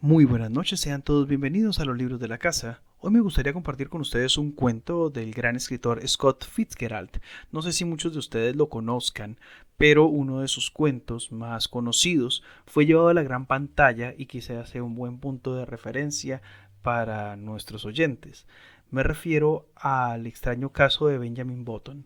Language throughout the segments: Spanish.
Muy buenas noches, sean todos bienvenidos a los libros de la casa. Hoy me gustaría compartir con ustedes un cuento del gran escritor Scott Fitzgerald. No sé si muchos de ustedes lo conozcan, pero uno de sus cuentos más conocidos fue llevado a la gran pantalla y quizás sea un buen punto de referencia para nuestros oyentes. Me refiero al extraño caso de Benjamin Button.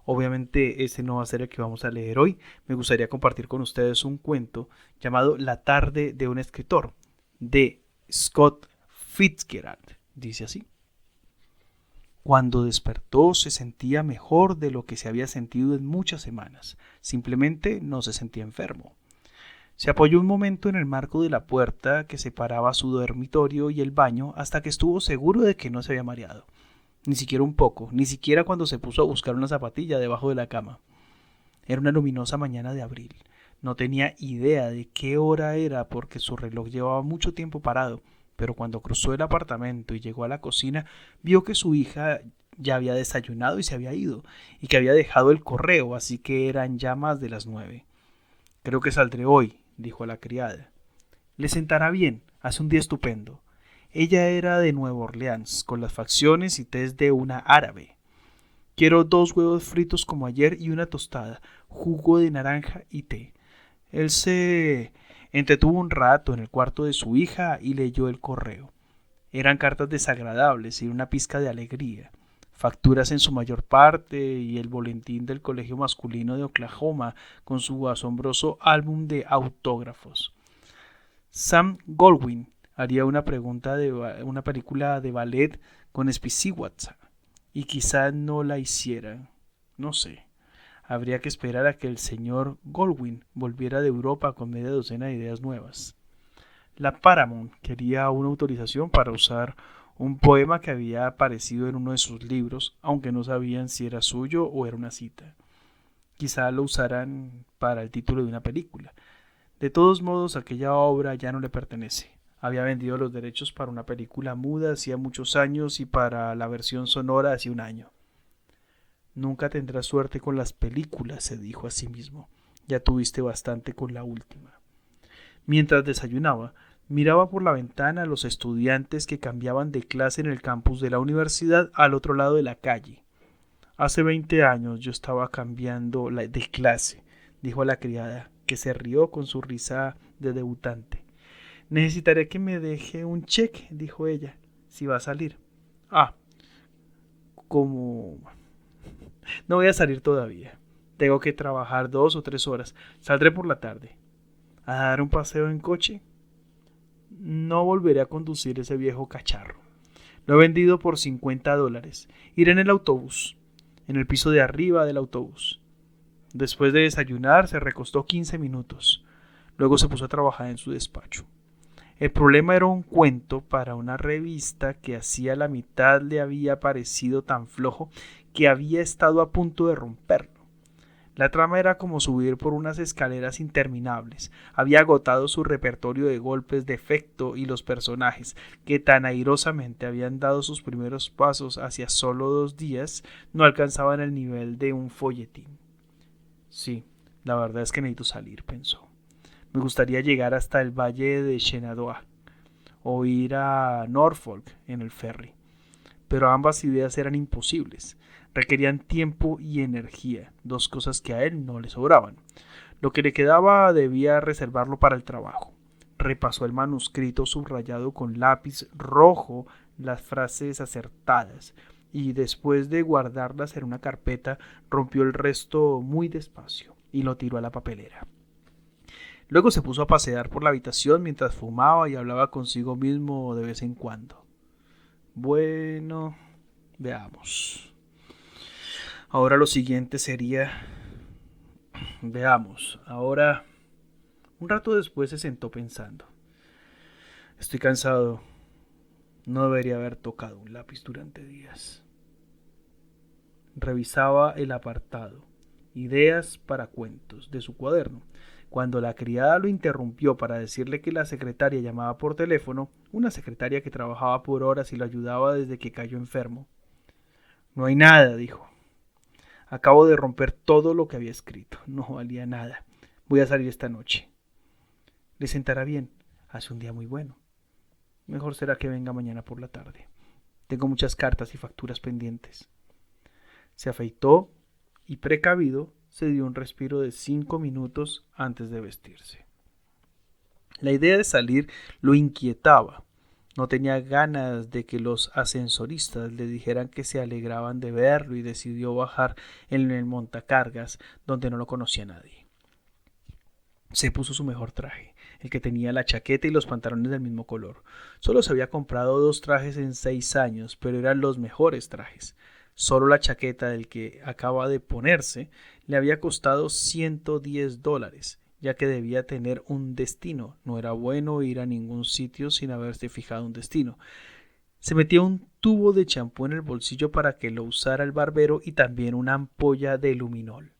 Obviamente este no va a ser el que vamos a leer hoy. Me gustaría compartir con ustedes un cuento llamado La tarde de un escritor, de Scott Fitzgerald. Dice así: cuando despertó se sentía mejor de lo que se había sentido en muchas semanas. Simplemente no se sentía enfermo. Se apoyó un momento en el marco de la puerta que separaba su dormitorio y el baño hasta que estuvo seguro de que no se había mareado. Ni siquiera un poco, ni siquiera cuando se puso a buscar una zapatilla debajo de la cama. Era una luminosa mañana de abril. No tenía idea de qué hora era porque su reloj llevaba mucho tiempo parado, pero cuando cruzó el apartamento y llegó a la cocina, vio que su hija ya había desayunado y se había ido, y que había dejado el correo, así que eran ya más de las 9. Creo que saldré hoy, dijo a la criada. Le sentará bien, hace un día estupendo. Ella era de Nueva Orleans, con las facciones y tez de una árabe. Quiero 2 huevos fritos como ayer y una tostada, jugo de naranja y té. Él se entretuvo un rato en el cuarto de su hija y leyó el correo. Eran cartas desagradables y una pizca de alegría. Facturas en su mayor parte y el boletín del colegio masculino de Oklahoma con su asombroso álbum de autógrafos. Sam Goldwyn haría una película de ballet con Spicy-Watson y quizá no la hiciera. No sé. Habría que esperar a que el señor Goldwyn volviera de Europa con media docena de ideas nuevas. La Paramount quería una autorización para usar un poema que había aparecido en uno de sus libros, aunque no sabían si era suyo o era una cita. Quizá lo usaran para el título de una película. De todos modos, aquella obra ya no le pertenece. Había vendido los derechos para una película muda hacía muchos años y para la versión sonora hacía un año. Nunca tendrás suerte con las películas, se dijo a sí mismo. Ya tuviste bastante con la última. Mientras desayunaba, miraba por la ventana a los estudiantes que cambiaban de clase en el campus de la universidad al otro lado de la calle. Hace 20 años yo estaba cambiando de clase, dijo a la criada, que se rió con su risa de debutante. Necesitaré que me deje un cheque, dijo ella, si va a salir. Ah, como... No voy a salir todavía. Tengo que trabajar 2 o 3 horas. Saldré por la tarde. ¿A dar un paseo en coche? No volveré a conducir ese viejo cacharro. Lo he vendido por $50. Iré en el autobús, en el piso de arriba del autobús. Después de desayunar se recostó 15 minutos. Luego se puso a trabajar en su despacho. El problema era un cuento para una revista que hacía la mitad le había parecido tan flojo que había estado a punto de romperlo. La trama era como subir por unas escaleras interminables. Había agotado su repertorio de golpes de efecto y los personajes, que tan airosamente habían dado sus primeros pasos hacia solo 2 días, no alcanzaban el nivel de un folletín. Sí, la verdad es que necesito salir, pensó. Me gustaría llegar hasta el valle de Shenandoah o ir a Norfolk en el ferry. Pero ambas ideas eran imposibles. Requerían tiempo y energía, 2 cosas que a él no le sobraban. Lo que le quedaba debía reservarlo para el trabajo. Repasó el manuscrito subrayado con lápiz rojo, las frases acertadas, y después de guardarlas en una carpeta, rompió el resto muy despacio y lo tiró a la papelera. Luego se puso a pasear por la habitación mientras fumaba y hablaba consigo mismo de vez en cuando. Bueno, veamos. Ahora lo siguiente sería... Veamos, ahora... Un rato después se sentó pensando. Estoy cansado. No debería haber tocado un lápiz durante días. Revisaba el apartado, ideas para cuentos, de su cuaderno, cuando la criada lo interrumpió para decirle que la secretaria llamaba por teléfono, una secretaria que trabajaba por horas y lo ayudaba desde que cayó enfermo. No hay nada, dijo. Acabo de romper todo lo que había escrito. No valía nada. Voy a salir esta noche. Le sentará bien. Hace un día muy bueno. Mejor será que venga mañana por la tarde. Tengo muchas cartas y facturas pendientes. Se afeitó y, precavido, se dio un respiro de 5 minutos antes de vestirse. La idea de salir lo inquietaba. No tenía ganas de que los ascensoristas le dijeran que se alegraban de verlo y decidió bajar en el montacargas donde no lo conocía nadie. Se puso su mejor traje, el que tenía la chaqueta y los pantalones del mismo color. Solo se había comprado 2 trajes en 6 años, pero eran los mejores trajes. Solo la chaqueta del que acaba de ponerse le había costado $110, ya que debía tener un destino. No era bueno ir a ningún sitio sin haberse fijado un destino. Se metía un tubo de champú en el bolsillo para que lo usara el barbero y también una ampolla de luminol.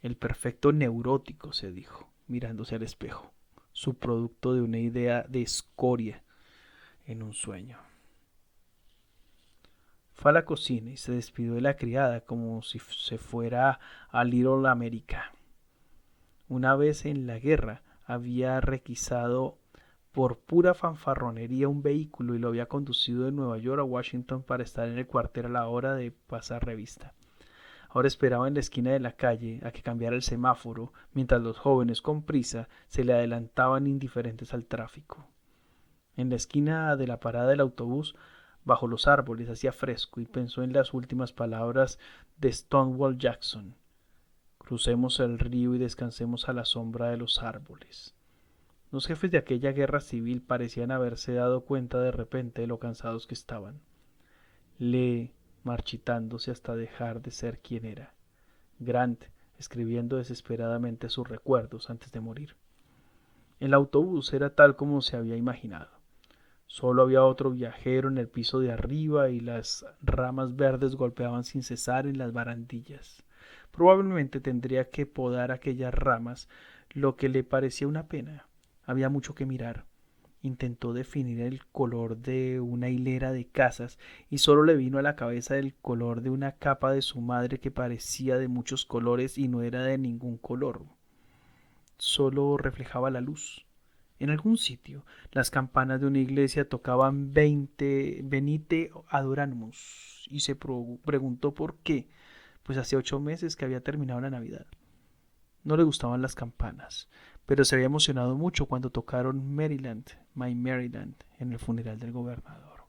El perfecto neurótico, se dijo, mirándose al espejo, su producto de una idea de escoria en un sueño. Fue a la cocina y se despidió de la criada como si se fuera a Little America. Una vez en la guerra había requisado por pura fanfarronería un vehículo y lo había conducido de Nueva York a Washington para estar en el cuartel a la hora de pasar revista. Ahora esperaba en la esquina de la calle a que cambiara el semáforo, mientras los jóvenes con prisa se le adelantaban indiferentes al tráfico. En la esquina de la parada del autobús, bajo los árboles, hacía fresco y pensó en las últimas palabras de Stonewall Jackson. Crucemos el río y descansemos a la sombra de los árboles. Los jefes de aquella guerra civil parecían haberse dado cuenta de repente de lo cansados que estaban. Lee, marchitándose hasta dejar de ser quien era. Grant, escribiendo desesperadamente sus recuerdos antes de morir. El autobús era tal como se había imaginado. Solo había otro viajero en el piso de arriba y las ramas verdes golpeaban sin cesar en las barandillas. Probablemente tendría que podar aquellas ramas, lo que le parecía una pena. Había mucho que mirar. Intentó definir el color de una hilera de casas y solo le vino a la cabeza el color de una capa de su madre que parecía de muchos colores y no era de ningún color. Solo reflejaba la luz. En algún sitio, las campanas de una iglesia tocaban Venite Adoramus y se preguntó por qué, pues hacía 8 meses que había terminado la Navidad. No le gustaban las campanas, pero se había emocionado mucho cuando tocaron Maryland, My Maryland, en el funeral del gobernador.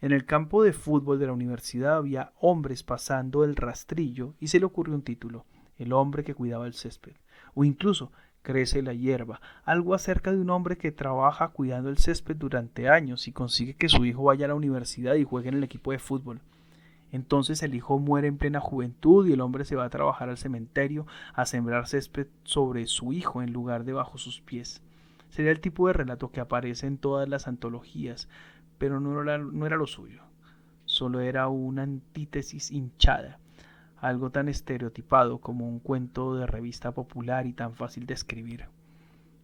En el campo de fútbol de la universidad había hombres pasando el rastrillo y se le ocurrió un título, El hombre que cuidaba el césped, o incluso Crece la hierba, algo acerca de un hombre que trabaja cuidando el césped durante años y consigue que su hijo vaya a la universidad y juegue en el equipo de fútbol. Entonces el hijo muere en plena juventud y el hombre se va a trabajar al cementerio a sembrar césped sobre su hijo en lugar de bajo sus pies. Sería el tipo de relato que aparece en todas las antologías, pero no era lo suyo. Solo era una antítesis hinchada, algo tan estereotipado como un cuento de revista popular y tan fácil de escribir.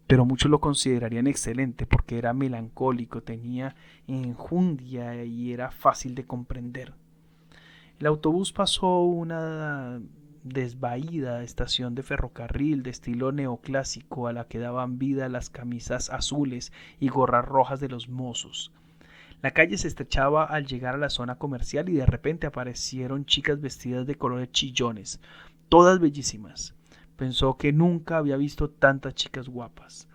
Pero muchos lo considerarían excelente porque era melancólico, tenía enjundia y era fácil de comprender. El autobús pasó una desvaída estación de ferrocarril de estilo neoclásico a la que daban vida las camisas azules y gorras rojas de los mozos. La calle se estrechaba al llegar a la zona comercial y de repente aparecieron chicas vestidas de colores chillones, todas bellísimas. Pensó que nunca había visto tantas chicas guapas.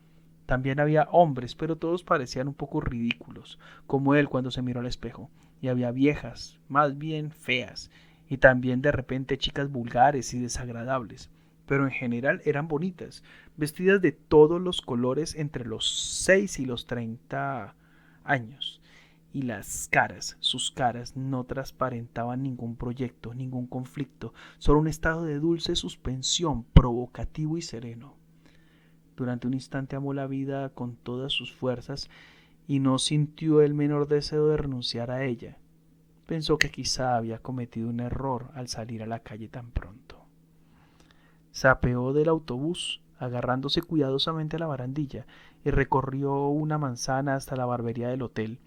También había hombres, pero todos parecían un poco ridículos, como él cuando se miró al espejo. Y había viejas, más bien feas, y también de repente chicas vulgares y desagradables, pero en general eran bonitas, vestidas de todos los colores entre los 6 y los 30 años. Y sus caras no transparentaban ningún proyecto, ningún conflicto, solo un estado de dulce suspensión, provocativo y sereno. Durante un instante amó la vida con todas sus fuerzas y no sintió el menor deseo de renunciar a ella. Pensó que quizá había cometido un error al salir a la calle tan pronto. Se apeó del autobús, agarrándose cuidadosamente a la barandilla, y recorrió una manzana hasta la barbería del hotel.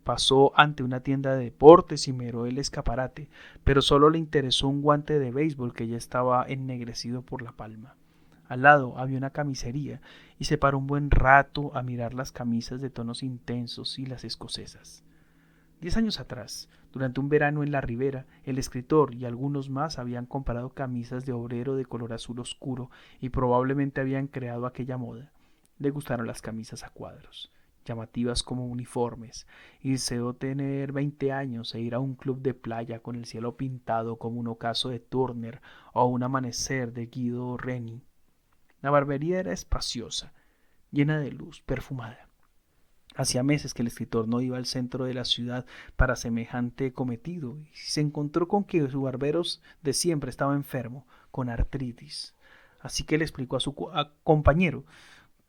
Pasó ante una tienda de deportes y miró el escaparate, pero solo le interesó un guante de béisbol que ya estaba ennegrecido por la palma. Al lado había una camisería y se paró un buen rato a mirar las camisas de tonos intensos y las escocesas. 10 años atrás, durante un verano en la Ribera, el escritor y algunos más habían comprado camisas de obrero de color azul oscuro y probablemente habían creado aquella moda. Le gustaron las camisas a cuadros, llamativas como uniformes, y deseó tener 20 años e ir a un club de playa con el cielo pintado como un ocaso de Turner o un amanecer de Guido Reni. La barbería era espaciosa, llena de luz, perfumada. Hacía meses que el escritor no iba al centro de la ciudad para semejante cometido y se encontró con que su barbero de siempre estaba enfermo, con artritis. Así que le explicó a su compañero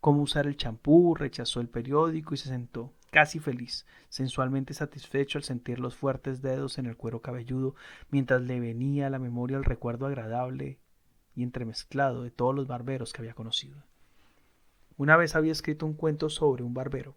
cómo usar el champú, rechazó el periódico y se sentó, casi feliz, sensualmente satisfecho al sentir los fuertes dedos en el cuero cabelludo, mientras le venía a la memoria el recuerdo agradable y entremezclado de todos los barberos que había conocido. Una vez había escrito un cuento sobre un barbero.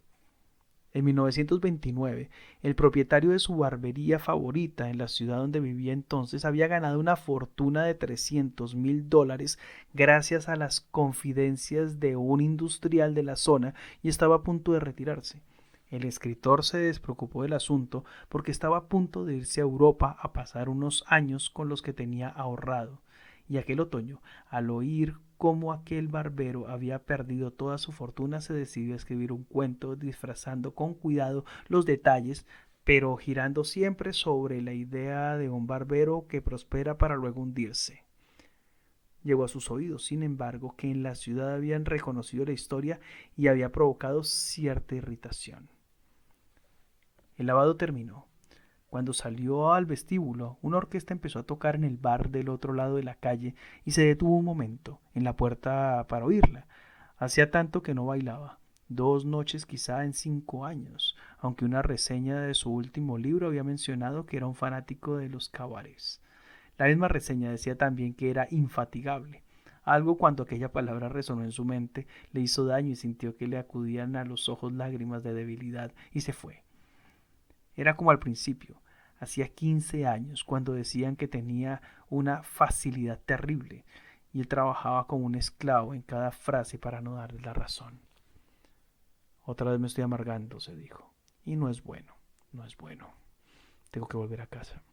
En 1929, el propietario de su barbería favorita en la ciudad donde vivía entonces había ganado una fortuna de $300,000 gracias a las confidencias de un industrial de la zona y estaba a punto de retirarse. El escritor se despreocupó del asunto porque estaba a punto de irse a Europa a pasar unos años con los que tenía ahorrado. Y aquel otoño, al oír cómo aquel barbero había perdido toda su fortuna, se decidió a escribir un cuento disfrazando con cuidado los detalles, pero girando siempre sobre la idea de un barbero que prospera para luego hundirse. Llegó a sus oídos, sin embargo, que en la ciudad habían reconocido la historia y había provocado cierta irritación. El lavado terminó. Cuando salió al vestíbulo, una orquesta empezó a tocar en el bar del otro lado de la calle y se detuvo un momento en la puerta para oírla. Hacía tanto que no bailaba, 2 noches quizá en 5 años, aunque una reseña de su último libro había mencionado que era un fanático de los cabarets. La misma reseña decía también que era infatigable. Algo cuando aquella palabra resonó en su mente le hizo daño y sintió que le acudían a los ojos lágrimas de debilidad y se fue. Era como al principio, hacía 15 años, cuando decían que tenía una facilidad terrible, y él trabajaba como un esclavo en cada frase para no darle la razón. Otra vez me estoy amargando, se dijo, y no es bueno, no es bueno. Tengo que volver a casa.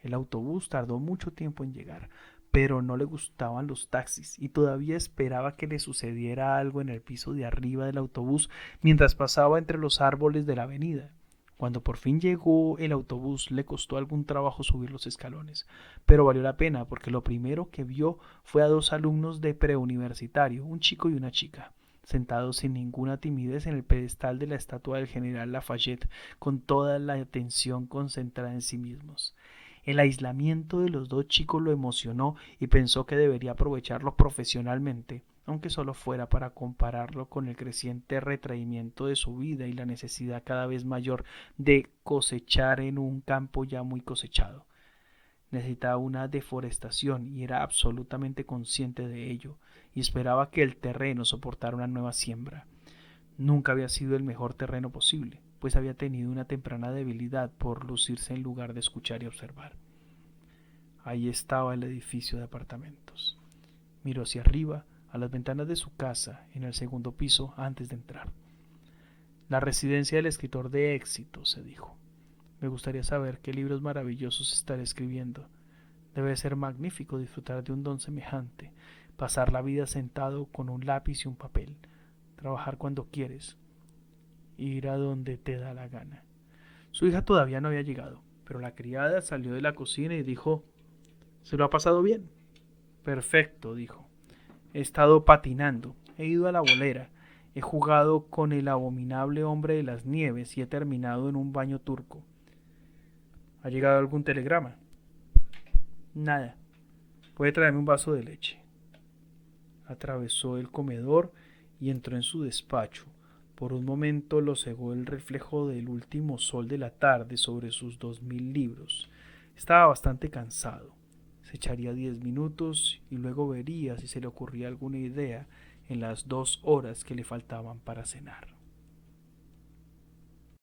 El autobús tardó mucho tiempo en llegar, pero no le gustaban los taxis y todavía esperaba que le sucediera algo en el piso de arriba del autobús mientras pasaba entre los árboles de la avenida. Cuando por fin llegó el autobús le costó algún trabajo subir los escalones, pero valió la pena porque lo primero que vio fue a 2 alumnos de preuniversitario, un chico y una chica, sentados sin ninguna timidez en el pedestal de la estatua del general Lafayette, con toda la atención concentrada en sí mismos. El aislamiento de los 2 chicos lo emocionó y pensó que debería aprovecharlo profesionalmente, aunque solo fuera para compararlo con el creciente retraimiento de su vida y la necesidad cada vez mayor de cosechar en un campo ya muy cosechado. Necesitaba una deforestación y era absolutamente consciente de ello, y esperaba que el terreno soportara una nueva siembra. Nunca había sido el mejor terreno posible, pues había tenido una temprana debilidad por lucirse en lugar de escuchar y observar. Ahí estaba el edificio de apartamentos. Miró hacia arriba, a las ventanas de su casa, en el segundo piso, antes de entrar. La residencia del escritor de éxito, se dijo. Me gustaría saber qué libros maravillosos estaré escribiendo. Debe ser magnífico disfrutar de un don semejante, pasar la vida sentado con un lápiz y un papel, trabajar cuando quieres, ir a donde te da la gana. Su hija todavía no había llegado, pero la criada salió de la cocina y dijo: ¿Se lo ha pasado bien? Perfecto, dijo. He estado patinando, he ido a la bolera, he jugado con el abominable hombre de las nieves y he terminado en un baño turco. ¿Ha llegado algún telegrama? Nada. ¿Puede traerme un vaso de leche? Atravesó el comedor y entró en su despacho. Por un momento lo cegó el reflejo del último sol de la tarde sobre sus 2000 libros. Estaba bastante cansado. Se echaría 10 minutos y luego vería si se le ocurría alguna idea en las 2 horas que le faltaban para cenar.